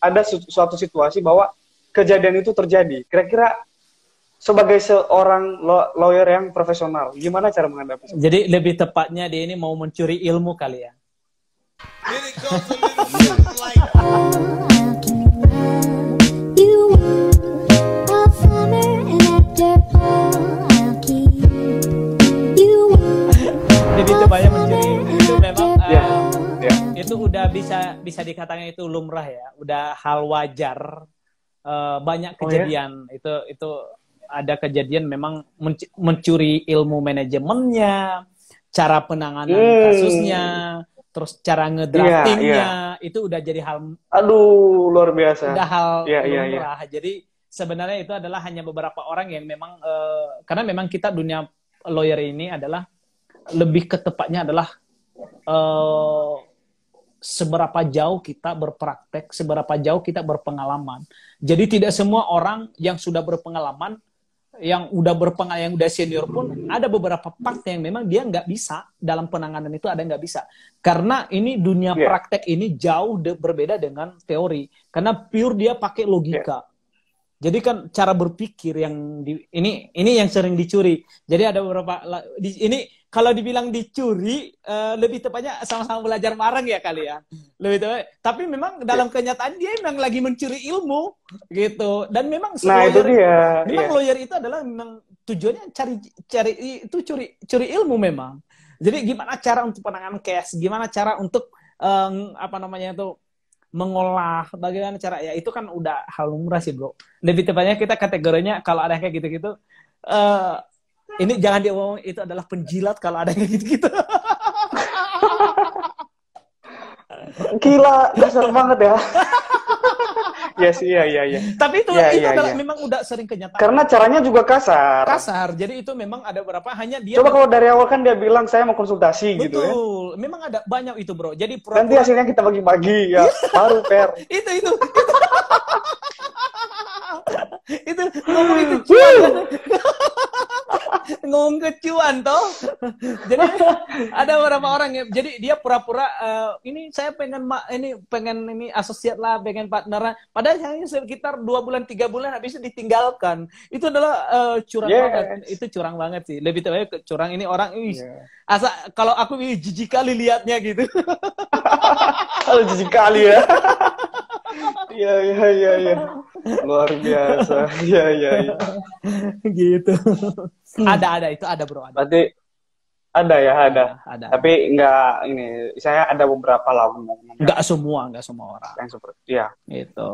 ada suatu situasi bahwa kejadian itu terjadi. Kira-kira sebagai seorang lawyer yang profesional, gimana cara menghadapi? Jadi lebih tepatnya dia ini mau mencuri ilmu kali ya. Lebih tepatnya mencuri ilmu itu memang itu udah bisa dikatakan itu lumrah ya, udah hal wajar. Banyak kejadian itu ada kejadian memang mencuri ilmu manajemennya, cara penanganan kasusnya, terus cara ngedraftingnya, itu udah jadi hal, aduh, luar biasa. Udah hal lumrah. Jadi sebenarnya itu adalah hanya beberapa orang yang memang karena memang kita dunia lawyer ini adalah lebih ke tepatnya adalah seberapa jauh kita berpraktek, seberapa jauh kita berpengalaman. Jadi tidak semua orang yang sudah berpengalaman, yang udah senior pun ada beberapa part yang memang dia nggak bisa dalam penanganan itu, ada yang nggak bisa. Karena ini dunia praktek ini jauh berbeda dengan teori. Karena pure dia pakai logika. Jadi kan cara berpikir yang ini yang sering dicuri. Jadi ada beberapa ini kalau dibilang dicuri lebih tepatnya sama-sama belajar bareng ya kali ya. Lebih tepat. Tapi memang dalam kenyataan dia memang lagi mencuri ilmu gitu. Dan memang itu dia. Memang lawyer itu adalah memang tujuannya curi ilmu memang. Jadi gimana cara untuk penanganan case, gimana cara untuk mengolah, bagaimana cara, ya itu kan udah hal lumrah sih bro. Lebih tepatnya kita kategorinya kalau ada kayak gitu-gitu, ini jangan diomong itu adalah penjilat kalau ada kayak gitu-gitu. Gila, dasar banget ya. Iya. Tapi itu adalah memang udah sering kenyataan. Karena caranya juga kasar. Jadi itu memang ada beberapa hanya dia. Coba kalau dari awal kan dia bilang saya mau konsultasi. Betul. Gitu ya. Memang ada banyak itu bro. Jadi nanti hasilnya kita bagi-bagi ya. Baru fair. itu ngomong itu cuan. Ngomong kecuan toh. Jadi ada beberapa orang ya. Jadi dia pura-pura ini saya pengen asosiat lah, pengen partner. Padahal hanya sekitar 2 bulan 3 bulan habis itu ditinggalkan. Itu adalah curang banget. Itu curang banget sih. Lebih tepatnya curang ini orang asa kalau aku jijik kali liatnya gitu. Kalau jijik kali ya. Iya. Luar biasa. Iya. Gitu. Ada bro. Berarti ada. Tapi enggak ini, saya ada beberapa lah. Enggak semua orang. Yang seperti Gitu.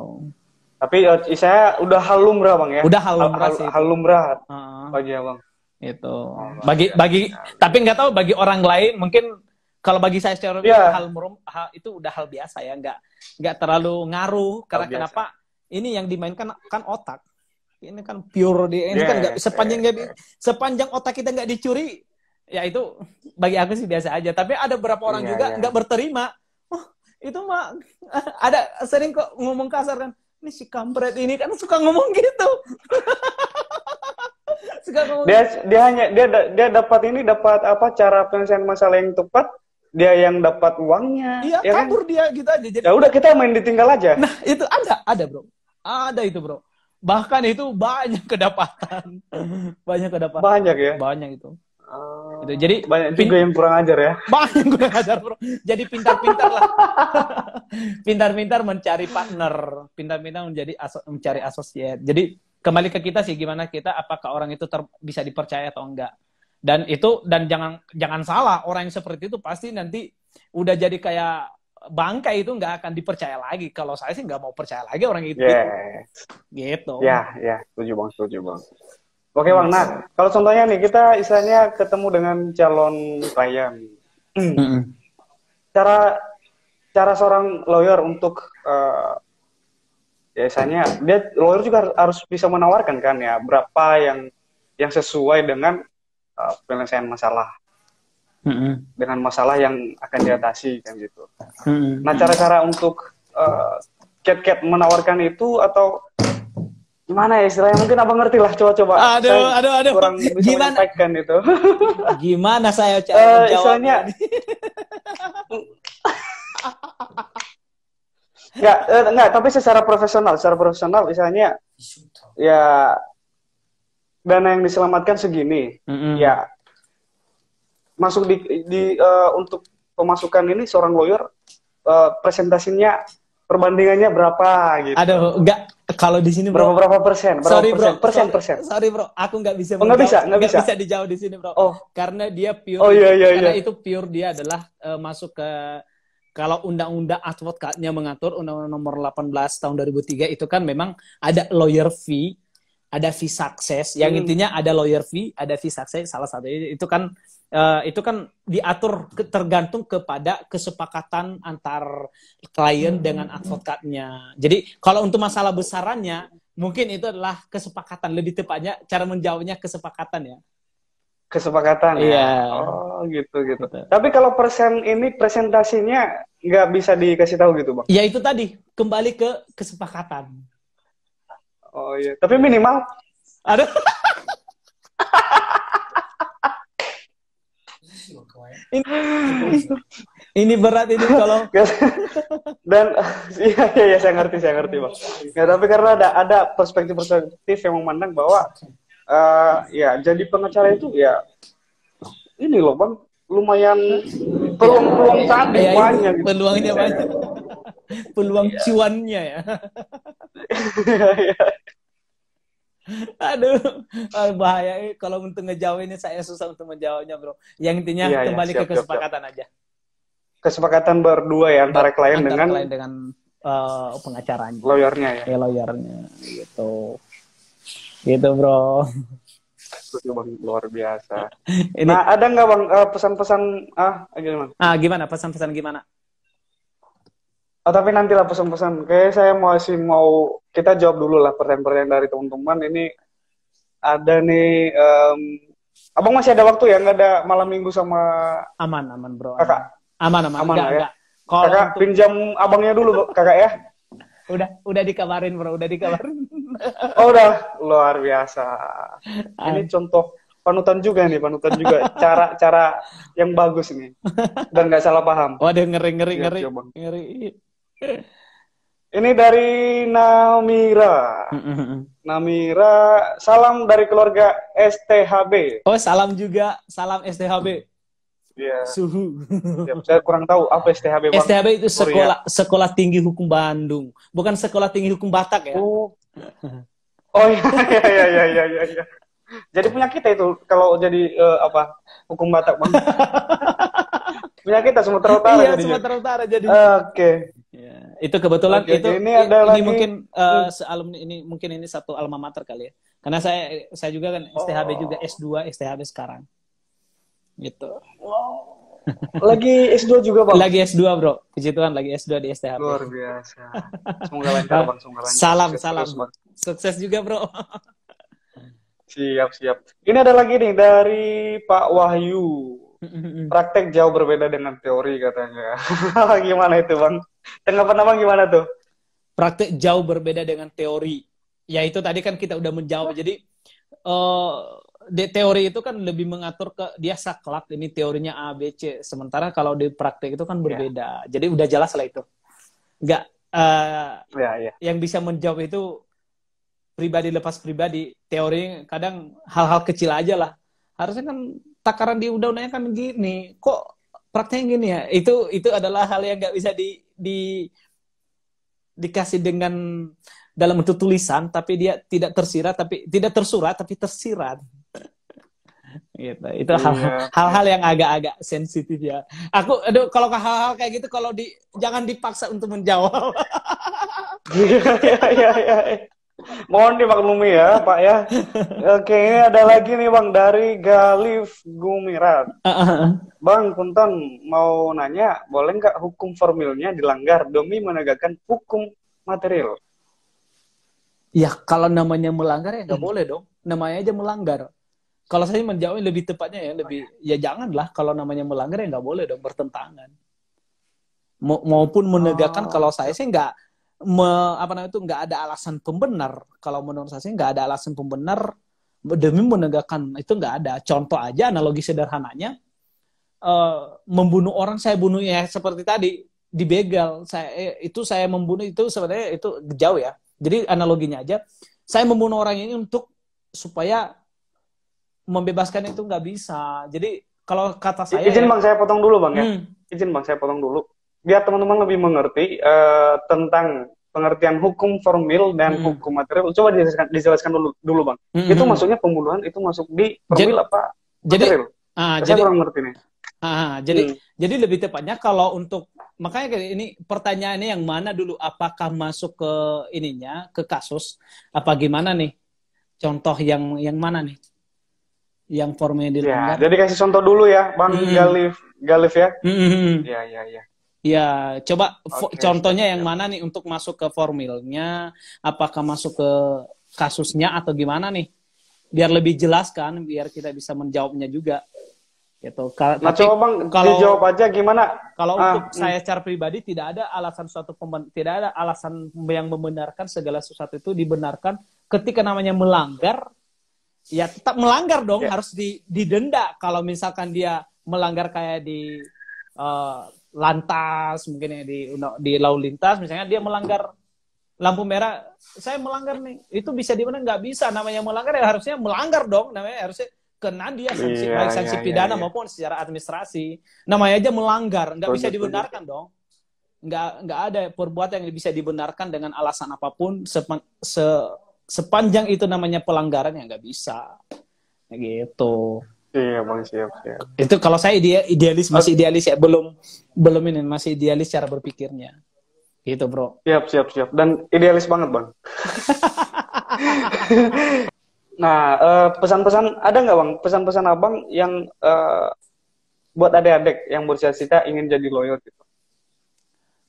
Tapi saya udah hal lumrah Bang ya. Udah hal lumrah sih. Hal lumrah bagi Abang. Itu. Bagi tapi nggak tahu bagi orang lain mungkin. Kalau bagi saya secara itu udah hal biasa ya, nggak terlalu ngaruh. Karena kenapa? Ini yang dimainkan kan otak. Ini kan pure ini kan nggak sepanjang otak kita nggak dicuri, ya itu bagi aku sih biasa aja. Tapi ada beberapa orang juga nggak berterima. Oh itu mah ada sering kok ngomong kasar kan. Ini si kampret ini kan suka ngomong gitu. Suka ngomong. Dia dapat apa cara penyelesaian masalah yang tepat. Dia yang dapat uangnya. Iya, ya kabur kan? Dia gitu aja. Jadi, ya udah kita main ditinggal aja. Nah, itu ada bro. Ada itu bro. Bahkan itu banyak kedapatan. Banyak ya? Banyak itu. Itu. Jadi banyak juga yang kurang ajar ya? Banyak yang kurang ajar bro. Jadi pintar-pintar lah. Pintar-pintar mencari partner. Pintar-pintar mencari asosiat. Jadi kembali ke kita sih, gimana kita, apakah orang itu bisa dipercaya atau enggak. Dan jangan salah, orang yang seperti itu pasti nanti udah jadi kayak bangkai, itu nggak akan dipercaya lagi. Kalau saya sih nggak mau percaya lagi orang itu. Gitu. Ya, setuju bang. Oke bang, nah kalau contohnya nih kita istilahnya ketemu dengan calon klien. Cara seorang lawyer untuk biasanya lawyer juga harus bisa menawarkan kan ya berapa yang sesuai dengan penyelesaian masalah dengan masalah yang akan diatasi kan gitu. Nah cara-cara untuk Cat menawarkan itu atau gimana ya istilahnya, mungkin abang ngerti lah, coba. Aduh. Kurang bisa menyampaikan itu. Gimana saya cara menjawabnya? Enggak, tapi secara profesional misalnya ya dana yang diselamatkan segini. Ya masuk untuk pemasukan ini seorang lawyer presentasinya perbandingannya berapa gitu. Aduh, enggak, kalau di sini bro. Berapa persen? Sorry bro, persen. sorry bro, aku nggak bisa nggak bisa dijawab di sini bro. Oh. Karena dia pure. Oh iya. Karena itu pure dia adalah masuk ke, kalau undang-undang advokatnya mengatur undang-undang nomor 18 tahun 2003 itu kan memang ada lawyer fee, ada fee sukses. Yang intinya ada lawyer fee, ada fee sukses. Salah satunya itu kan diatur tergantung kepada kesepakatan antar klien dengan advokatnya. Jadi kalau untuk masalah besarannya mungkin itu adalah kesepakatan, lebih tepatnya cara menjawabnya kesepakatan ya. Kesepakatan ya. Iya. Oh gitu. Tapi kalau presentasinya nggak bisa dikasih tahu gitu bang? Ya itu tadi kembali ke kesepakatan. Oh iya. Tapi minimal. Ada. Ini berat ini kalau. Dan iya saya ngerti bang. Ya, tapi karena ada perspektif yang memandang bahwa ya jadi pengacara itu ya ini loh bang, lumayan peluang tadi banyak gitu. Peluangnya banyak. Peluang cuannya ya. Aduh, bahaya kalau untuk ngejawab ini, saya susah untuk menjawabnya bro. Yang intinya kembali ke kesepakatan aja. Kesepakatan berdua ya antara klien dengan pengacaranya, lawyernya ya. Lawyernya gitu bro. Itu bang luar biasa. Nah ada nggak bang pesan-pesan gimana pesan-pesan gimana? Tapi nantilah pesan-pesan. Kayak saya mau kita jawab dulu lah pertanyaan-pertanyaan dari teman-teman. Ini ada nih, abang masih ada waktu ya? Nggak ada malam minggu sama aman bro. Kakak? Aman Enggak. Kakak pinjam abangnya dulu kakak ya? Udah dikabarin bro, udah dikabarin. Oh udah, luar biasa. Ini contoh panutan juga. Cara yang bagus nih. Dan nggak salah paham. Waduh, ngeri. Ini dari Namira. Namira, salam dari keluarga STHB. Oh, salam juga, salam STHB. Iya. Suhu. Saya kurang tahu apa STHB bang. STHB itu sekolah tinggi hukum Bandung, bukan sekolah tinggi hukum Batak ya. Oh iya. Jadi punya kita itu kalau jadi hukum Batak bang. Punya kita Sumatera Utara. Iya, Sumatera Utara jadi. Oke. Ya, itu kebetulan ini mungkin ini satu alma mater kali ya. Karena saya juga kan STHB juga S2 STHB sekarang. Gitu. Wow. Lagi S2 juga bang? Lagi S2 bro. Puji Tuhan lagi S2 di STHB. Luar biasa. Semoga lancar bang. Salam. Sukses juga bro. Siap. Ini ada lagi nih dari Pak Wahyu. Praktek jauh berbeda dengan teori katanya. Gimana itu bang? Tanggapan abang gimana tuh? Praktek jauh berbeda dengan teori. Ya itu tadi kan kita udah menjawab. Jadi teori itu kan lebih mengatur ke dia saklek, ini teorinya A, B, C. Sementara kalau di praktek itu kan berbeda. Jadi udah jelas lah itu. Enggak. Yang bisa menjawab itu pribadi lepas pribadi. Teori kadang hal-hal kecil aja lah. Harusnya kan takaran di undang-undangnya kan gini. Kok prakteknya gini ya? Itu adalah hal yang nggak bisa dikasih dengan dalam bentuk tulisan, tapi dia tidak tersurat tapi tersirat. Gitu. Itu hal-hal yang agak-agak sensitif ya. Kalau hal-hal kayak gitu jangan dipaksa untuk menjawab. Iya. Mohon dimaklumi ya, Pak ya. Oke, ini ada lagi nih Bang dari Galif Gumirat. Bang, Punten mau nanya, boleh nggak hukum formilnya dilanggar demi menegakkan hukum material? Ya, kalau namanya melanggar ya nggak boleh dong. Namanya aja melanggar. Kalau saya menjawab lebih tepatnya ya janganlah, kalau namanya melanggar ya nggak boleh dong, bertentangan. Maupun menegakkan, kalau saya sih nggak nggak ada alasan pembenar. Kalau menurut saya nggak ada alasan pembenar demi menegakkan, itu nggak ada. Contoh aja, analogi sederhananya, membunuh orang saya bunuh ya seperti tadi, dibegal. Saya membunuh itu sebenarnya itu jauh ya. Jadi analoginya aja, saya membunuh orang ini untuk supaya membebaskan itu nggak bisa. Jadi kalau kata saya Izin ya, Bang, saya potong dulu Bang ya. Izin Bang, saya potong dulu. Biar teman-teman lebih mengerti tentang pengertian hukum formil dan hukum material. Coba dijelaskan dulu Bang. Itu maksudnya pembunuhan itu masuk di formil apa material? Saya kurang ngerti nih. Jadi lebih tepatnya kalau untuk, makanya ini pertanyaannya yang mana dulu, apakah masuk ke ininya, ke kasus, apa gimana nih? Contoh yang mana nih? Yang formnya dilanggar. Ya, jadi kasih contoh dulu ya, Bang Galif ya. Iya. Ya, coba contohnya yang mana nih untuk masuk ke formilnya, apakah masuk ke kasusnya atau gimana nih? Biar lebih jelas kan, biar kita bisa menjawabnya juga. Gitu. Nah, coba Bang, dijawab aja gimana? Kalau untuk saya secara pribadi tidak ada alasan yang membenarkan segala sesuatu itu dibenarkan ketika namanya melanggar. Ya tetap melanggar dong, harus didenda. Kalau misalkan dia melanggar kayak di lantas, mungkin ya di lalu lintas, misalnya dia melanggar lampu merah, saya melanggar nih, itu bisa dimana? Nggak bisa, namanya melanggar ya harusnya melanggar dong, namanya harusnya kena dia sanksi, baik sanksi pidana maupun secara administrasi. Namanya aja melanggar, nggak bisa dibenarkan dong. Nggak ada perbuatan yang bisa dibenarkan dengan alasan apapun sepanjang itu namanya pelanggaran ya nggak bisa. Gitu. Iya Bang, siap. Itu kalau saya masih idealis ya, belum ini, masih idealis cara berpikirnya. Gitu bro. Siap. Dan idealis banget Bang. Nah, pesan-pesan ada nggak Bang? Pesan-pesan Abang yang buat adik-adik yang bercita-cita ingin jadi lawyer gitu?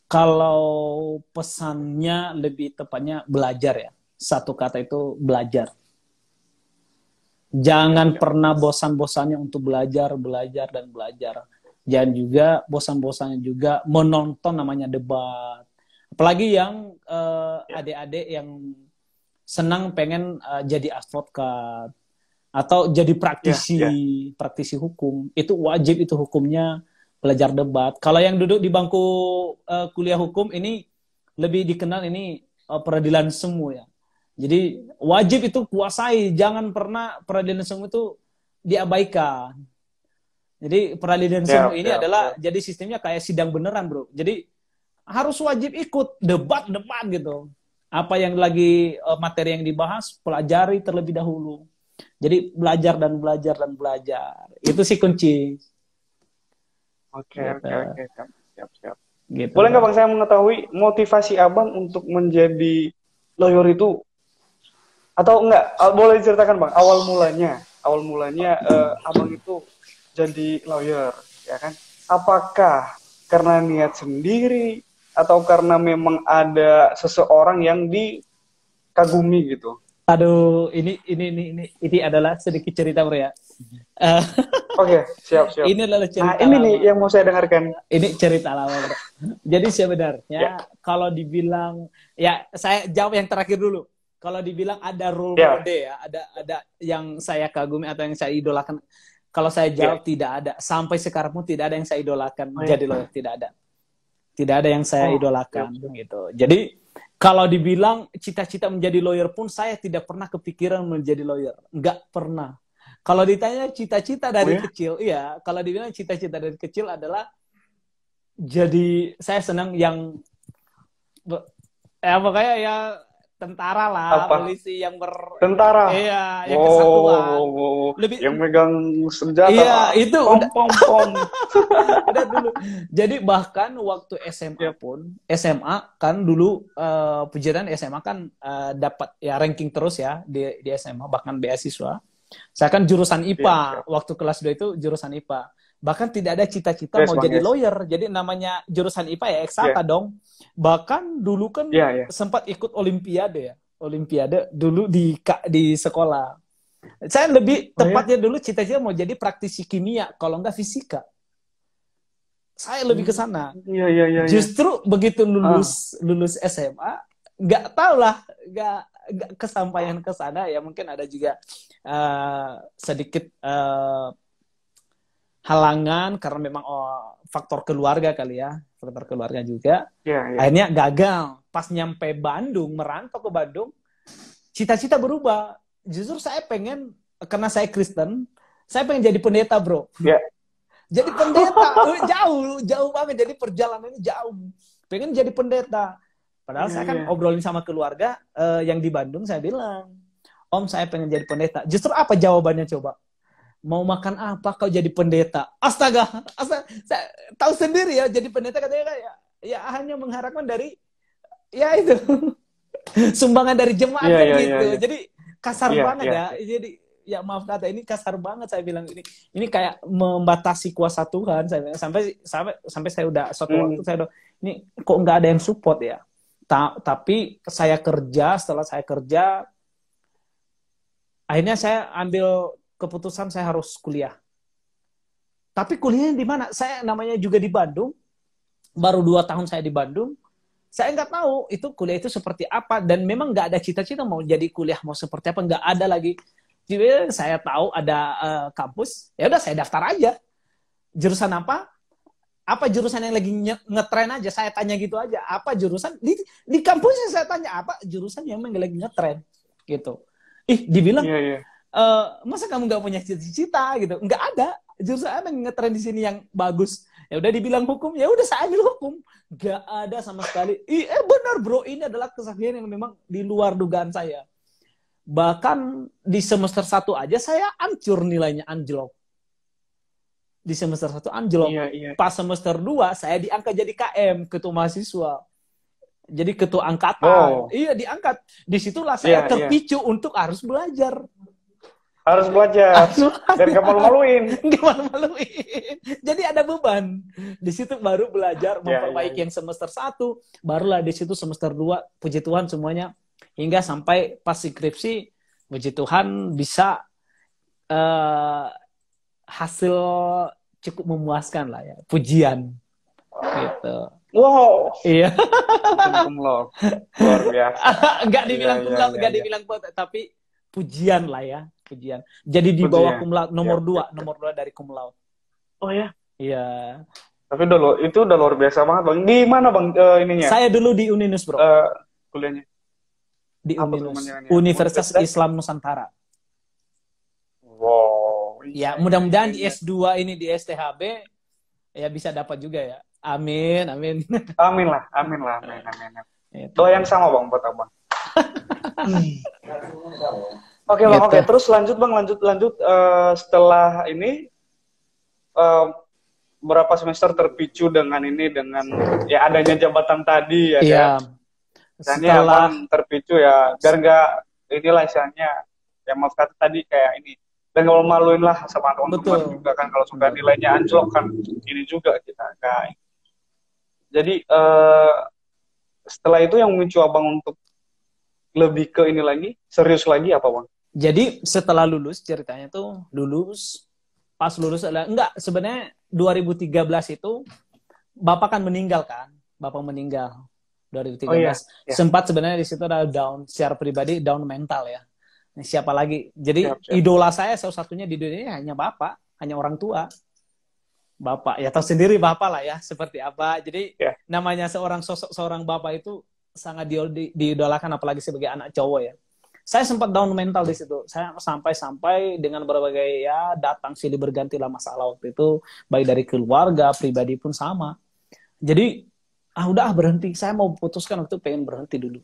Kalau pesannya lebih tepatnya belajar ya. Satu kata itu belajar. Jangan pernah bosan-bosannya untuk belajar. Jangan juga bosan-bosannya juga menonton namanya debat. Apalagi yang adik-adik yang senang pengen jadi advokat atau jadi praktisi hukum, itu wajib itu hukumnya belajar debat. Kalau yang duduk di bangku kuliah hukum ini lebih dikenal ini peradilan semu ya. Jadi wajib itu kuasai, jangan pernah peradilan semu itu diabaikan. Jadi peradilan semu ini adalah jadi sistemnya kayak sidang beneran bro. Jadi harus wajib ikut debat gitu. Apa yang lagi materi yang dibahas, pelajari terlebih dahulu. Jadi belajar. Itu sih kunci. Oke. Siap. Gitu. Boleh nggak Bang saya mengetahui motivasi Abang untuk menjadi lawyer itu? Atau enggak? Boleh diceritakan Bang, awal mulanya Abang itu jadi lawyer, ya kan? Apakah karena niat sendiri atau karena memang ada seseorang yang dikagumi gitu? Aduh, ini adalah sedikit cerita bro ya. Oke, siap. Ini adalah cerita. Nah, ini nih yang mau saya dengarkan. Ini cerita lama bro. Jadi sebenarnya kalau dibilang, ya saya jawab yang terakhir dulu. Kalau dibilang ada role model ya, ada yang saya kagumi atau yang saya idolakan. Kalau saya jawab tidak ada. Sampai sekarang pun tidak ada yang saya idolakan jadi lawyer, tidak ada. Tidak ada yang saya idolakan gitu. Jadi kalau dibilang cita-cita menjadi lawyer pun saya tidak pernah kepikiran menjadi lawyer. Enggak pernah. Kalau ditanya cita-cita dari kecil, iya. Kalau dibilang cita-cita dari kecil adalah jadi, saya senang yang pokoknya ya tentara lah, polisi yang tentara. Iya, yang kesatuan. Lebih yang megang senjata. Iya, itu pom. Udah dulu. Jadi bahkan waktu SMA kan dulu pujian SMA kan dapat ya ranking terus ya di SMA, bahkan beasiswa. Saya kan jurusan IPA. Waktu kelas 2 itu jurusan IPA. Bahkan tidak ada cita-cita mau jadi lawyer. Jadi namanya jurusan IPA ya eksakta dong. Bahkan dulu kan sempat ikut olimpiade ya. Olimpiade dulu di sekolah. Saya lebih tepatnya dulu cita-cita mau jadi praktisi kimia, kalau enggak fisika. Saya lebih ke sana. Iya. Justru begitu lulus SMA, nggak tahu lah, nggak kesampaian ke sana ya, mungkin ada juga sedikit halangan karena memang faktor keluarga kali ya, faktor keluarga juga. Iya, iya. Akhirnya gagal. Pas nyampe Bandung, merantau ke Bandung, cita-cita berubah. Justru saya pengen, karena saya Kristen, saya pengen jadi pendeta, bro. Iya. Jadi pendeta, jauh banget. Jadi perjalanannya jauh. Pengen jadi pendeta. Padahal saya kan obrolin sama keluarga yang di Bandung, saya bilang, Om, saya pengen jadi pendeta. Justru apa jawabannya coba? Mau makan apa kau jadi pendeta? Astaga, saya tahu sendiri ya, jadi pendeta katanya ya hanya mengharapkan dari, ya itu, sumbangan dari jemaat kan gitu. Jadi kasar banget ya. Jadi ya maaf kata, ini kasar banget saya bilang, ini kayak membatasi kuasa Tuhan. Saya bilang, sampai saya udah suatu waktu saya udah, ini kok nggak ada yang support ya. Tapi saya kerja, setelah saya kerja, akhirnya saya ambil keputusan saya harus kuliah. Tapi kuliahnya di mana? Saya namanya juga di Bandung, baru 2 tahun saya di Bandung, saya nggak tahu itu kuliah itu seperti apa, dan memang nggak ada cita-cita mau jadi kuliah mau seperti apa, nggak ada lagi. Jadi saya tahu ada kampus, ya udah saya daftar aja. Jurusan apa? Apa jurusan yang lagi ngetren aja, saya tanya gitu aja. Apa jurusan di kampusnya, saya tanya apa jurusan yang memang lagi ngetren gitu. Dibilang masa kamu nggak punya cita-cita gitu? Nggak ada jurusan apa yang ngetren di sini yang bagus. Ya udah dibilang hukum, ya udah saya ambil hukum. Nggak ada sama sekali. Benar bro, ini adalah kesaksian yang memang di luar dugaan saya. Bahkan di semester 1 aja saya hancur, nilainya anjlok. Di semester 1 anjlok. Pas semester 2 saya diangkat jadi KM, ketua mahasiswa. Jadi ketua angkatan. Iya, diangkat. Disitulah saya terpicu untuk harus belajar. Harus belajar. Dan gak malu-maluin. Gak malu-maluin. Jadi ada beban. Di situ baru belajar memperbaiki yang semester 1, barulah di situ semester 2, puji Tuhan semuanya, hingga sampai pas skripsi, puji Tuhan bisa hasil cukup memuaskan lah ya, pujian gitu. Wow. Iya. Luar biasa. Nggak dibilang cum laude, nggak dibilang tapi pujian lah ya, pujian. Jadi di bawah cum laude, nomor 2 dari cum laude. Oh ya? Iya. Tapi itu udah luar biasa banget bang. Di mana bang ininya? Saya dulu di Uninus bro. Kuliahnya? Di Uninus, Universitas Islam Nusantara. Wow. Ya, mudah-mudahan di S2 ini di STHB ya bisa dapat juga ya. Amin, amin. Amin lah. Doa yang sama bang buat abang. Oke bang, oke. Terus lanjut setelah ini berapa semester terpicu dengan ya adanya jabatan tadi ya kan? Dan setelah terpicu ya, biar nggak inilah istilahnya, ya maaf kata tadi kayak ini, dan nggak maluin lah sama teman-teman juga kan, kalau sudah nilainya anjlok kan, ini juga kita kayak. Jadi setelah itu yang memicu abang untuk lebih ke ini lagi, serius lagi apa bang? Jadi setelah lulus, ceritanya tuh pas lulus enggak, sebenarnya 2013 itu bapak kan meninggal kan, bapak meninggal 2013. Sempat sebenarnya di situ ada down secara pribadi, down mental ya. Nah, siapa lagi? Jadi idola saya salah satunya di dunia hanya bapak, hanya orang tua. Bapak ya tahu sendiri bapak lah ya seperti apa. Jadi namanya seorang bapak itu sangat diidolakan, apalagi sebagai anak cowok ya. Saya sempat down mental di situ. Saya sampai dengan berbagai ya datang silih bergantilah masalah waktu itu, baik dari keluarga, pribadi pun sama. Jadi udah berhenti. Saya mau putuskan waktu itu, pengen berhenti dulu.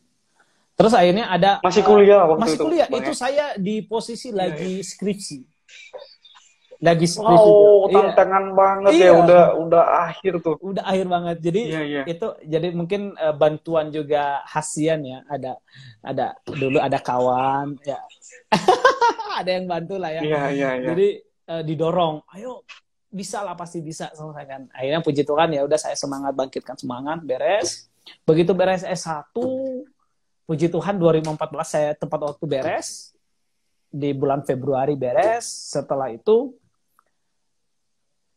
Terus akhirnya ada masih kuliah waktu masih itu. Kuliah. Itu saya di posisi lagi skripsi. Tantangan banget ya, udah akhir tuh. Udah akhir banget. Jadi itu jadi mungkin bantuan juga hasian ya. Ada dulu ada kawan ya. Ada yang bantu lah ya. Jadi didorong, ayo bisa lah, pasti bisa selesaikan. Akhirnya puji Tuhan ya udah, saya semangat, bangkitkan semangat, beres. Begitu beres S1, puji Tuhan 2014 saya tepat waktu beres. Di bulan Februari beres. Setelah itu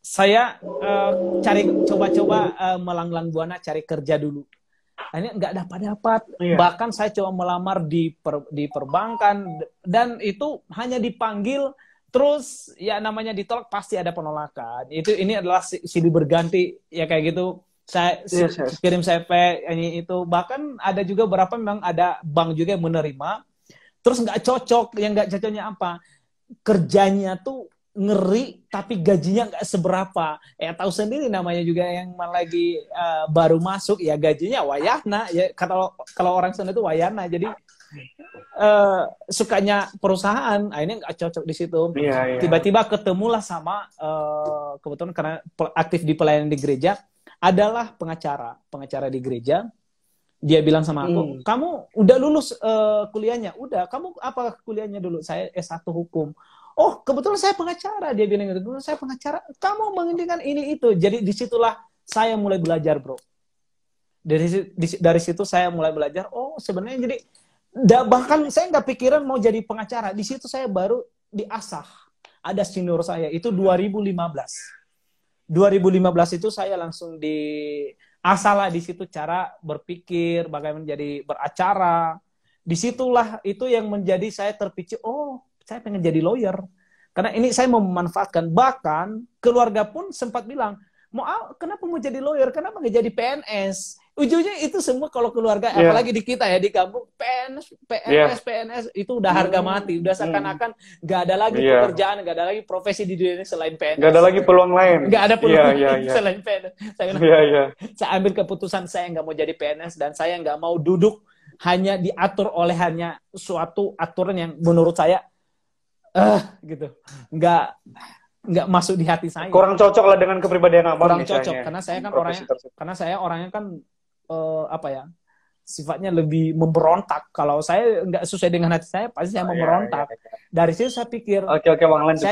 saya coba-coba melanglang buana cari kerja dulu. Akhirnya nggak dapat. Bahkan saya coba melamar di perbankan, dan itu hanya dipanggil terus ya namanya ditolak, pasti ada penolakan. Ini adalah silih berganti ya kayak gitu. Saya Yes, yes. kirim CV ini itu, bahkan ada juga beberapa memang ada bank juga yang menerima, terus nggak cocok. Yang nggak cocoknya apa? Kerjanya tuh ngeri tapi gajinya nggak seberapa. Tahu sendiri namanya juga yang lagi baru masuk ya, gajinya wayana ya, kalau orang sana itu wayana. Jadi sukanya perusahaan akhirnya nggak cocok di situ. Iya, iya. Tiba-tiba ketemulah sama kebetulan karena aktif di pelayanan di gereja, adalah pengacara di gereja. Dia bilang sama aku, kamu udah lulus kuliahnya? Udah. Kamu apa kuliahnya dulu? Saya S1 hukum. Oh, kebetulan saya pengacara. Dia bilang gitu. Saya pengacara. Kamu menginginkan ini itu. Jadi disitulah saya mulai belajar, bro. Dari situ saya mulai belajar. Oh, sebenarnya jadi bahkan saya nggak pikiran mau jadi pengacara. Di situ saya baru diasah. Ada senior saya. Itu 2015. 2015 itu saya langsung asalah di situ cara berpikir, bagaimana jadi beracara. Disitulah itu yang menjadi saya terpicu, oh saya pengen jadi lawyer. Karena ini saya mau memanfaatkan. Bahkan keluarga pun sempat bilang, kenapa mau jadi lawyer? Kenapa nggak jadi PNS? Ujungnya itu semua kalau keluarga, apalagi di kita ya, di kampung, PNS itu udah harga mati. Udah seakan-akan nggak ada lagi pekerjaan, nggak ada lagi profesi di dunia ini selain PNS. Nggak ada lagi peluang lain. Nggak ada peluang lain selain PNS. Saya ambil keputusan saya nggak mau jadi PNS, dan saya nggak mau duduk hanya diatur oleh hanya suatu aturan yang menurut saya gitu, nggak masuk di hati saya. Kurang cocok lah dengan kepribadian abang. Kurang cocok karena saya orangnya kan sifatnya lebih memberontak. Kalau saya nggak sesuai dengan hati saya, pasti saya memberontak. Dari situ saya pikir, Bang, lanjut,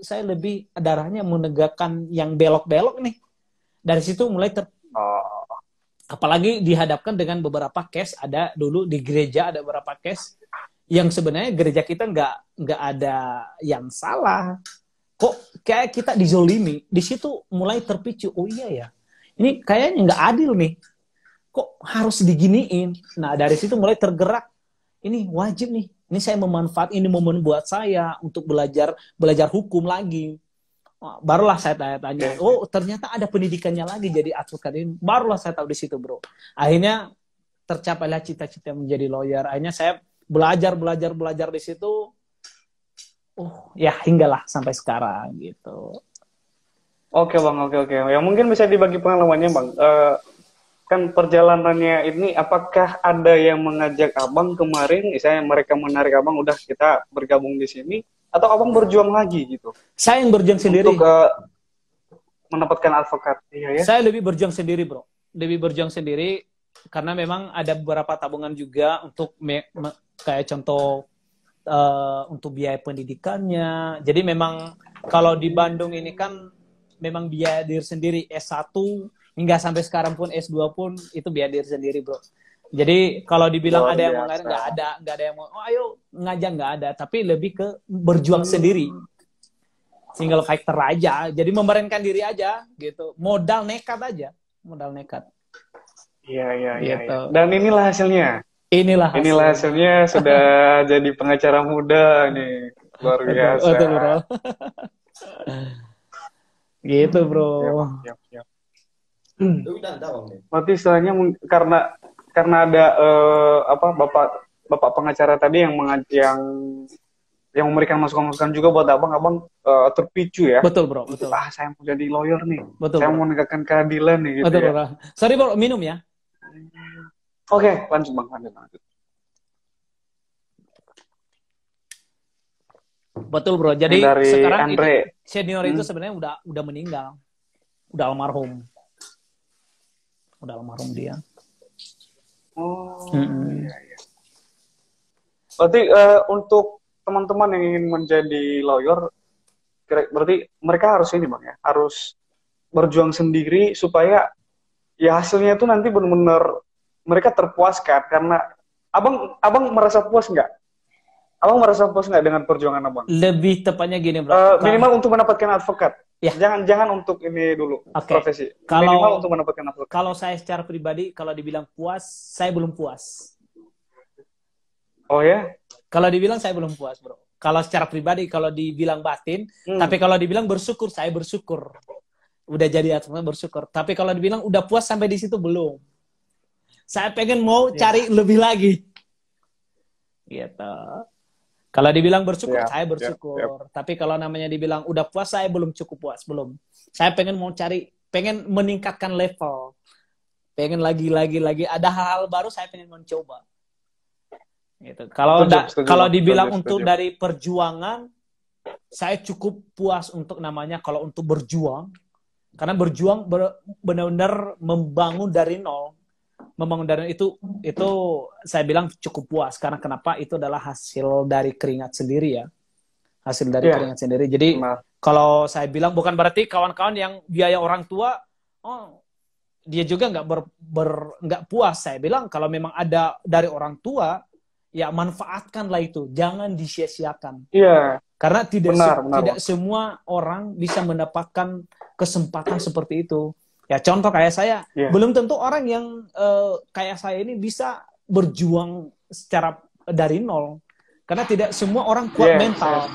saya lebih darahnya menegakkan yang belok-belok nih. Dari situ mulai apalagi dihadapkan dengan beberapa case. Ada dulu di gereja ada beberapa case yang sebenarnya gereja kita nggak ada yang salah. Kok kayak kita dizolimi. Di situ mulai terpicu, oh iya ya, ini kayaknya nggak adil nih. Kok harus diginiin? Nah, dari situ mulai tergerak. Ini wajib nih. Ini saya memanfaat ini momen buat saya untuk belajar hukum lagi. Barulah saya tanya-tanya. Oh, ternyata ada pendidikannya lagi jadi advokat ini. Barulah saya tahu di situ, bro. Akhirnya tercapailah cita-cita menjadi lawyer. Akhirnya saya belajar di situ. Ya hinggalah sampai sekarang gitu. Oke bang, oke. Ya mungkin bisa dibagi pengalamannya bang. Kan perjalanannya ini, apakah ada yang mengajak abang kemarin, misalnya mereka menarik abang, udah kita bergabung di sini, atau abang berjuang lagi gitu? Saya yang berjuang sendiri. Untuk mendapatkan advokat. Iya, ya? Saya lebih berjuang sendiri, bro. Lebih berjuang sendiri karena memang ada beberapa tabungan juga untuk kayak contoh untuk biaya pendidikannya. Jadi memang kalau di Bandung ini kan memang biaya diri sendiri. S1 hingga sampai sekarang pun S2 pun itu biaya diri sendiri, bro. Jadi kalau dibilang ada yang mau nggak ada yang mau, ayo ngajak, nggak ada. Tapi lebih ke berjuang sendiri. Single factor aja. Jadi memerankan diri aja gitu. Modal nekat aja. Iya. Gitu. Dan inilah hasilnya. Inilah hasilnya sudah jadi pengacara muda nih. Luar biasa. Betul, bro. Gitu, bro. Siap. Berarti istilahnya karena ada bapak pengacara tadi yang memberikan masukan-masukan juga buat abang terpicu ya. Betul, bro. Betul. Saya mau jadi lawyer nih. Betul, saya bro. mau menegakkan keadilan nih. Gitu, betul, ya. Bro. Sorry, bro, minum ya. Oke, lanjut bang. Betul, bro. Jadi dari sekarang Andre. Senior itu sebenarnya udah meninggal, udah almarhum dia. Iya. Berarti untuk teman-teman yang ingin menjadi lawyer, berarti mereka harus ini bang ya, harus berjuang sendiri supaya ya hasilnya itu nanti benar-benar mereka terpuaskan. Karena abang merasa puas nggak? Abang merasa puas nggak dengan perjuangan abang? Lebih tepatnya gini, bro. Minimal untuk mendapatkan advokat. Ya. Jangan untuk ini dulu, profesi. Minimal untuk mendapatkan advokat. Kalau saya secara pribadi, kalau dibilang puas, saya belum puas. Oh ya? Kalau dibilang saya belum puas, bro. Kalau secara pribadi, kalau dibilang batin, tapi kalau dibilang bersyukur, saya bersyukur. udah jadi atau bersyukur. Tapi kalau dibilang udah puas sampai di situ belum. Saya pengen mau cari lebih lagi. Gitu. Kalau dibilang bersyukur, saya bersyukur. Tapi kalau namanya dibilang udah puas, saya belum cukup puas, belum. Saya pengen mau cari, pengen meningkatkan level. Pengen lagi. Ada hal-hal baru, saya pengen mencoba. Gitu. Kalau dibilang untuk dari perjuangan, saya cukup puas untuk namanya kalau untuk berjuang. Karena berjuang benar-benar membangun dari nol. Membangun dari itu saya bilang cukup puas. Karena kenapa? Itu adalah hasil dari keringat sendiri ya. Hasil dari keringat sendiri. Jadi kalau saya bilang bukan berarti kawan-kawan yang biaya orang tua, dia juga nggak puas. Saya bilang kalau memang ada dari orang tua, ya manfaatkanlah itu. Jangan disia-siakan. Iya. Karena tidak semua orang bisa mendapatkan kesempatan seperti itu. Ya contoh kayak saya, belum tentu orang yang kayak saya ini bisa berjuang secara dari nol. Karena tidak semua orang kuat mental.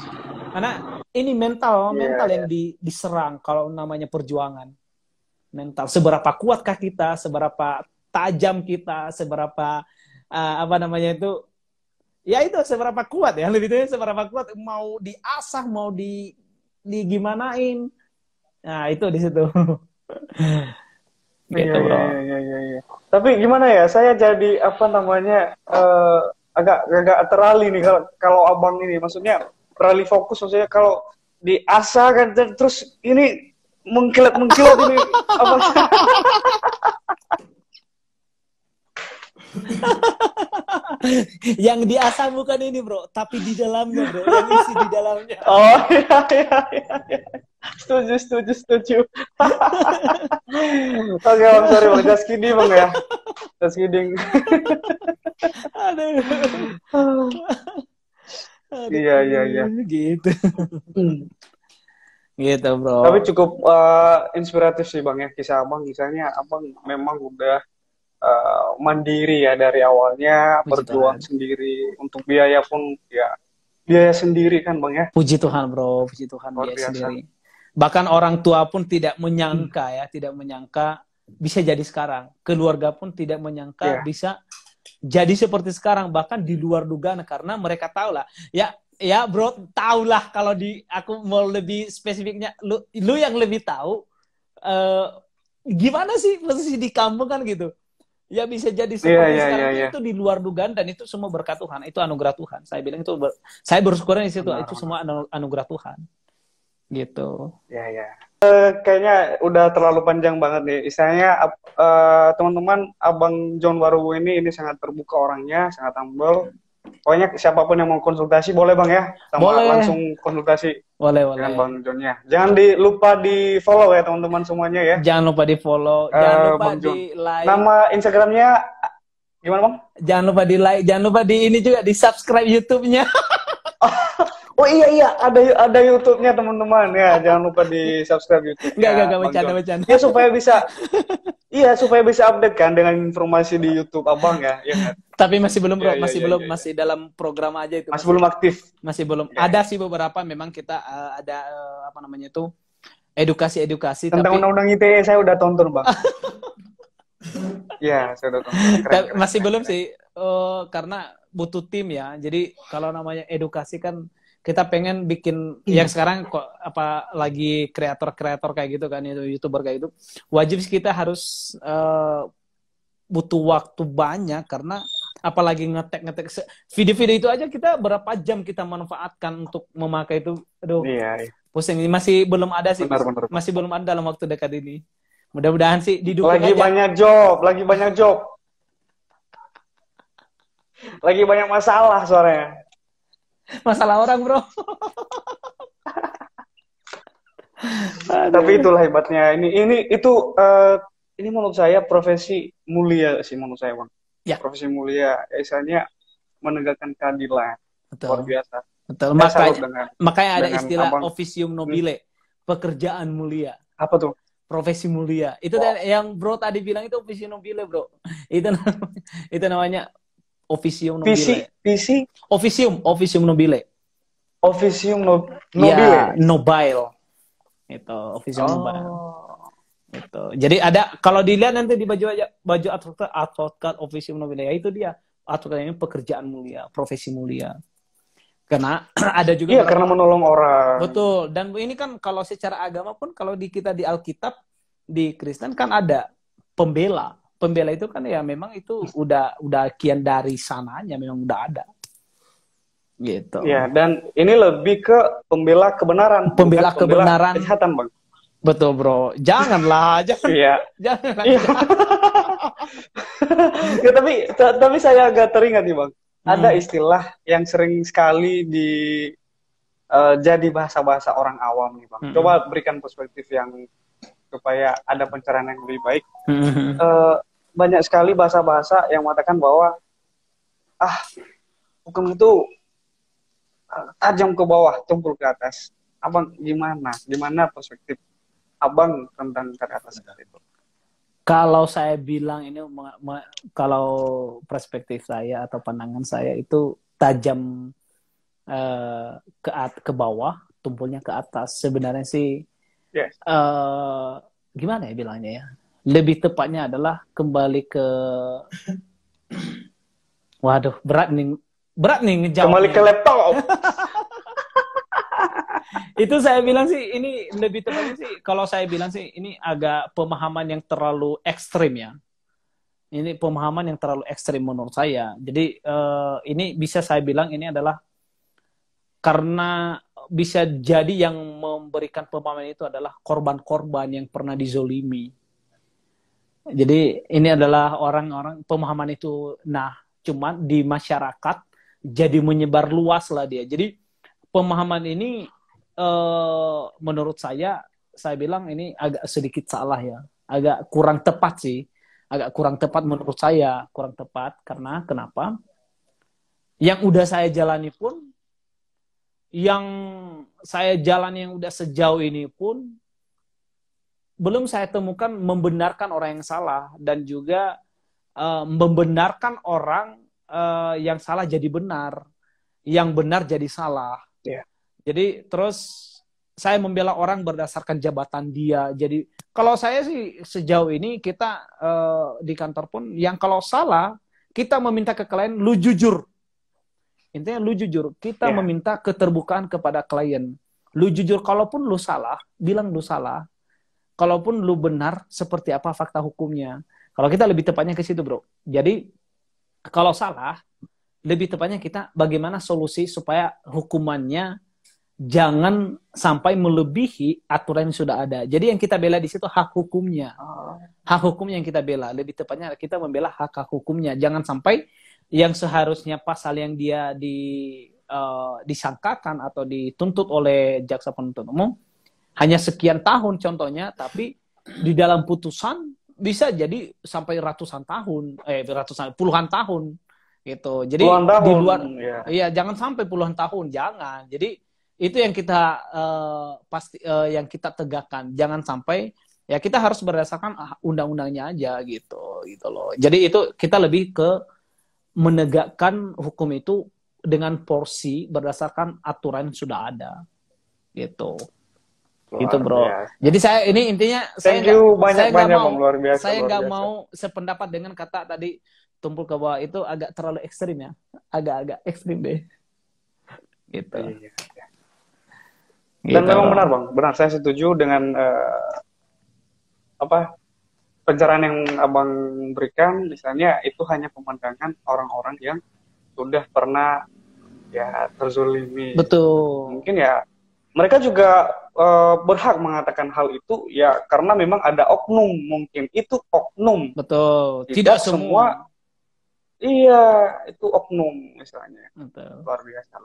Karena ini mental yang diserang kalau namanya perjuangan. Mental. Seberapa kuatkah kita, seberapa tajam kita, seberapa ya itu seberapa kuat ya, lebih itu seberapa kuat, mau diasah, mau digimanain. Nah, itu di situ. Gitu, bro. Iya. Tapi gimana ya? Saya jadi agak terali nih kalau abang ini, maksudnya terali fokus, maksudnya kalau diasah kan terus ini mengkilat ini apa? Yang diasah bukan ini bro, tapi di dalamnya bro, yang isi di dalamnya. Oh iya. Setuju. Oke bang, sorry bang, just kidding bang ya, just kidding. Aduh. Iya. Gitu. Gitu bro. Tapi cukup inspiratif sih bang ya, kisah abang. Misalnya abang memang udah mandiri ya dari awalnya, berjuang sendiri, untuk biaya pun ya biaya sendiri kan bang ya. Puji Tuhan bro, puji Tuhan, biaya sendiri. Bahkan orang tua pun tidak menyangka tidak menyangka bisa jadi sekarang. Keluarga pun tidak menyangka bisa jadi seperti sekarang, bahkan di luar dugaan, karena mereka tahu lah. Ya bro, tahulah kalau aku mau lebih spesifiknya, lu yang lebih tahu gimana sih posisi di kampung kan gitu. Ya bisa jadi seperti sekarang itu di luar dugaan, dan itu semua berkat Tuhan, itu anugerah Tuhan. Saya bilang itu saya bersyukur di situ, itu semua anugerah Tuhan. Gitu. Ya. Kayaknya udah terlalu panjang banget nih. Istilahnya teman-teman, Abang John Warubu ini sangat terbuka orangnya, sangat humble. Pokoknya siapapun yang mau konsultasi boleh bang ya, langsung konsultasi dengan Bang John ya. Jangan lupa di follow ya teman-teman semuanya ya. Jangan lupa di follow, jangan lupa di like. Nama Instagramnya gimana bang? Jangan lupa di like, jangan lupa di ini juga, di subscribe YouTube-nya. Oh iya, ada YouTube-nya teman-teman ya, jangan lupa di subscribe YouTube-nya. Enggak bercanda. Ya supaya bisa update kan dengan informasi di YouTube abang ya. Tapi masih belum bro, masih dalam program aja itu. Masih belum aktif. Masih belum. Ada sih beberapa, memang kita ada edukasi. Tentang undang-undang ITE saya udah tonton bang. Iya, saya udah tonton. Keren. Masih belum sih, karena butuh tim ya. Jadi kalau namanya edukasi kan kita pengen bikin yang sekarang kok lagi kreator kayak gitu kan, YouTuber kayak gitu. Wajib kita harus butuh waktu banyak, karena apalagi ngetek video-video itu aja kita berapa jam kita manfaatkan untuk memakai itu. Aduh. Iya. Pusing. Masih belum ada sih. Benar. Masih belum ada dalam waktu dekat ini. Mudah-mudahan sih didukung lagi aja. Lagi banyak job. Lagi banyak masalah suaranya. Masalah orang bro. Tapi itulah hebatnya. Ini menurut saya profesi mulia sih menurut saya bang. Ya. Profesi mulia, misalnya menegakkan keadilan. Betul. Luar biasa. Betul. Makanya ada istilah officium nobile, pekerjaan mulia. Apa tuh? Profesi mulia. Itu yang bro tadi bilang, itu officium nobile bro. Itu namanya officium nobile. Officium nobile. Officium nobile. Ya, nobile. Itu officium nobile. Gitu. Jadi ada, kalau dilihat nanti di baju advokat ofisi mulia, itu dia advokat ini pekerjaan mulia, profesi mulia. Karena ada juga Iya, karena menolong orang. Betul. Dan ini kan kalau secara agama pun, kalau di kita di Alkitab, di Kristen kan ada pembela. Pembela itu kan ya memang itu udah kian dari sananya, memang udah ada. Gitu. Ya, dan ini lebih ke pembela kebenaran. Pembela kebenaran. Kejahatan, Bang. Betul, Bro. Janganlah, jangan. Iya. Janganlah. Iya. Ya, tapi saya agak teringat nih, Bang. Ada istilah yang sering sekali jadi bahasa-bahasa orang awam nih, Bang. Coba berikan perspektif yang supaya ada pencerahan yang lebih baik. Banyak sekali bahasa-bahasa yang mengatakan bahwa hukum itu tajam ke bawah, tumpul ke atas. Abang gimana perspektif Abang tentang kata-kata seperti itu? Kalau saya bilang ini, kalau perspektif saya atau pandangan saya itu tajam ke bawah, tumpulnya ke atas. Sebenarnya sih, yes. Gimana ya bilangnya ya? Lebih tepatnya adalah kembali ke, waduh, berat nih ngejawab. Kembali ke laptop. Itu saya bilang sih, ini lebih tepatnya sih, kalau saya bilang sih, ini agak pemahaman yang terlalu ekstrim ya. Ini pemahaman yang terlalu ekstrim menurut saya. Jadi ini bisa saya bilang ini adalah karena bisa jadi yang memberikan pemahaman itu adalah korban-korban yang pernah dizolimi. Jadi ini adalah orang-orang pemahaman itu, cuma di masyarakat jadi menyebar luas lah dia. Jadi pemahaman ini menurut saya bilang ini agak sedikit salah ya, agak kurang tepat sih, agak kurang tepat menurut saya, kurang tepat karena kenapa? Yang udah saya jalani pun, yang udah sejauh ini pun belum saya temukan membenarkan orang yang salah dan juga membenarkan orang yang salah jadi benar, yang benar jadi salah. Yeah. Jadi terus saya membela orang berdasarkan jabatan dia. Jadi kalau saya sih sejauh ini kita di kantor pun yang kalau salah kita meminta ke klien lu jujur. Intinya lu jujur. Kita meminta keterbukaan kepada klien. Lu jujur, kalaupun lu salah, bilang lu salah. Kalaupun lu benar, seperti apa fakta hukumnya. Kalau kita lebih tepatnya ke situ, Bro. Jadi kalau salah, lebih tepatnya kita bagaimana solusi supaya hukumannya jangan sampai melebihi aturan yang sudah ada. Jadi yang kita bela di situ hak hukumnya. Hak hukumnya yang kita bela. Lebih tepatnya kita membela hak hukumnya. Jangan sampai yang seharusnya pasal yang dia disangkakan atau dituntut oleh jaksa penuntut umum hanya sekian tahun contohnya, tapi di dalam putusan bisa jadi sampai puluhan tahun gitu. Jadi di luar, iya jangan sampai puluhan tahun, jangan. Jadi itu yang kita yang kita tegakkan. Jangan sampai ya kita harus berdasarkan undang-undangnya aja gitu loh. Jadi itu kita lebih ke menegakkan hukum itu dengan porsi berdasarkan aturan yang sudah ada gitu. Gitu, Bro. Jadi saya ini intinya saya nggak mau sependapat dengan kata tadi tumpul ke bawah, itu agak terlalu ekstrim ya, agak ekstrim deh. Gitu. Dan memang benar, Bang. Benar, saya setuju dengan pencerahan yang Abang berikan. Misalnya itu hanya pemandangan orang-orang yang sudah pernah ya terzolimi. Betul. Mungkin ya mereka juga berhak mengatakan hal itu ya karena memang ada oknum, mungkin itu oknum. Betul. Tidak semua. Iya, itu oknum misalnya. Betul. Luar biasa.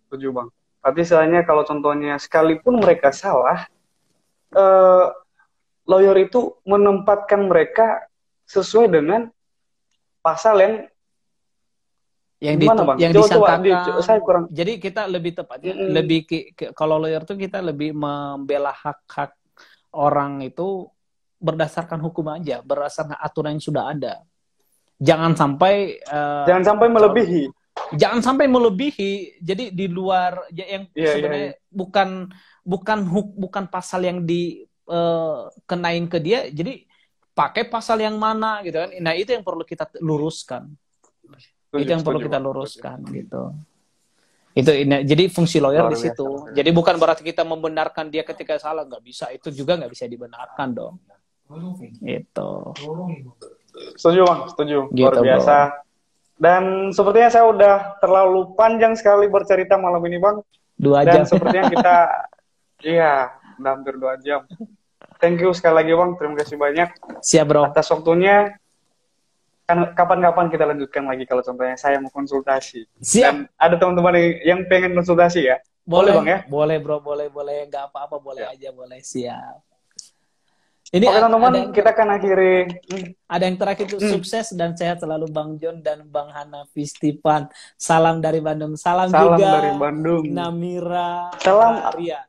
Setuju, Bang. Tapi misalnya kalau contohnya sekalipun mereka salah, lawyer itu menempatkan mereka sesuai dengan pasal yang gimana, Bang? Yang disangkakan. Saya kurang. Jadi kita lebih tepatnya lebih kalau lawyer itu kita lebih membela hak-hak orang itu berdasarkan hukum aja, berdasarkan aturan yang sudah ada. Jangan sampai melebihi. Jangan sampai melebihi. Jadi di luar yang sebenarnya bukan pasal yang kenain ke dia, jadi pakai pasal yang mana gitu kan. Nah, itu yang perlu kita luruskan. Itu yang perlu kita luruskan gitu. Itu ini, jadi fungsi lawyer di situ. Jadi bukan berarti kita membenarkan dia ketika salah, nggak bisa. Itu juga nggak bisa dibenarkan dong. Itu. Setuju Bang, setuju. Gitu, luar biasa. Bro. Dan sepertinya saya udah terlalu panjang sekali bercerita malam ini Bang. 2 jam. Dan sepertinya kita, iya, udah hampir 2 jam. Thank you sekali lagi Bang, terima kasih banyak. Siap Bro. Atas waktunya. Kan kapan-kapan kita lanjutkan lagi kalau contohnya saya mau konsultasi. Siap. Dan ada teman-teman yang pengen konsultasi ya? Boleh Bang ya? Boleh Bro, boleh. Nggak apa-apa, boleh aja, boleh. Siap. Ini oke teman-teman, kita akan akhiri. Ada yang terakhir itu sukses dan sehat selalu Bang John dan Bang Hanafi Stipan. Salam dari Bandung. Salam juga dari Bandung. Namira. Salam Arya.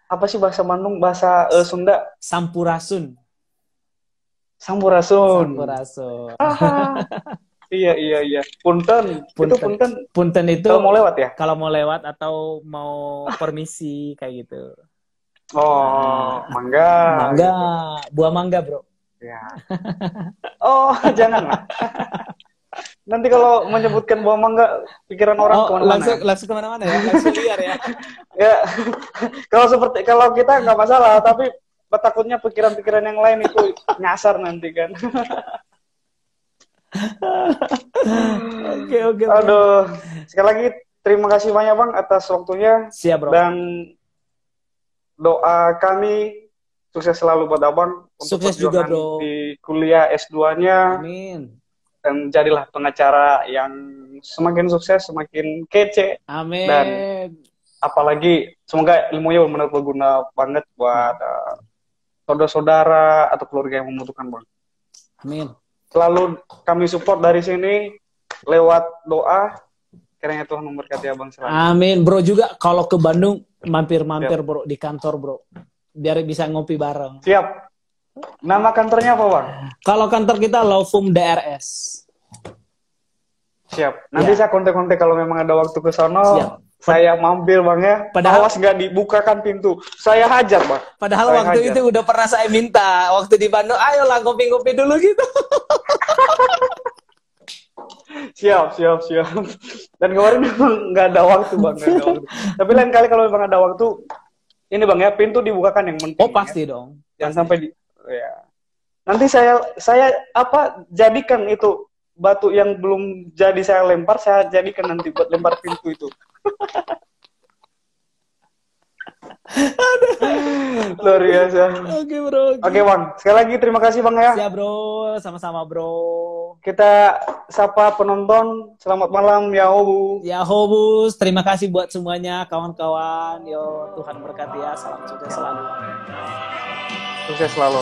Apa sih bahasa Bandung? Bahasa Sunda? Sampurasun. Sampurasun. Iya. Punten. Itu punten. Punten itu kalau mau lewat ya? Kalau mau lewat atau mau permisi kayak gitu. Oh, mangga. Mangga, buah mangga, Bro. Ya. Oh, jangan lah. Nanti kalau menyebutkan buah mangga, pikiran orang kemana-mana. Langsung kemana-mana ya? Langsung liar ya? Ya, kalau kita nggak masalah, tapi takutnya pikiran-pikiran yang lain itu nyasar nanti kan. Oke. Aduh, sekali lagi terima kasih banyak Bang atas waktunya. Siap Bro. Dan doa kami sukses selalu buat Abang untuk sukses juga Bro di kuliah S2-nya. Amin. Dan jadilah pengacara yang semakin sukses, semakin kece. Amin. Dan apalagi semoga ilmunya benar-benar berguna banget buat saudara-saudara atau keluarga yang membutuhkan Bang. Amin. Selalu kami support dari sini lewat doa. Kiranya Tuhan memberkati Abang selalu. Amin. Bro juga kalau ke Bandung mampir Bro di kantor Bro. Biar bisa ngopi bareng. Siap. Nama kantornya apa Bang? Kalau kantor kita Lawfum DRS. Siap. Nanti saya kontak-kontak kalau memang ada waktu ke sana. Siap. Saya mampir Bang ya. Padahal awas nggak dibukakan pintu. Saya hajar Bang. Padahal saya waktu itu udah pernah saya minta. Waktu di Bandung, ayolah ngopi-ngopi dulu gitu. Siap. Dan kemarin memang nggak ada waktu Bang. Tapi lain kali kalau memang ada waktu, ini Bang ya, pintu dibukakan yang penting. Oh pasti ya. Dong. Jangan sampai ya. Nanti saya jadikan itu batu yang belum jadi saya lempar, saya jadikan nanti buat lempar pintu itu. Luar biasa. Oke Bro. Oke Bang, sekali lagi terima kasih Bang ya. Siap Bro, sama-sama Bro. Kita sapa penonton, selamat malam ya Hobus. Ya Hobus, terima kasih buat semuanya kawan-kawan. Yo Tuhan berkati ya, salam sukses selalu. Sukses selalu.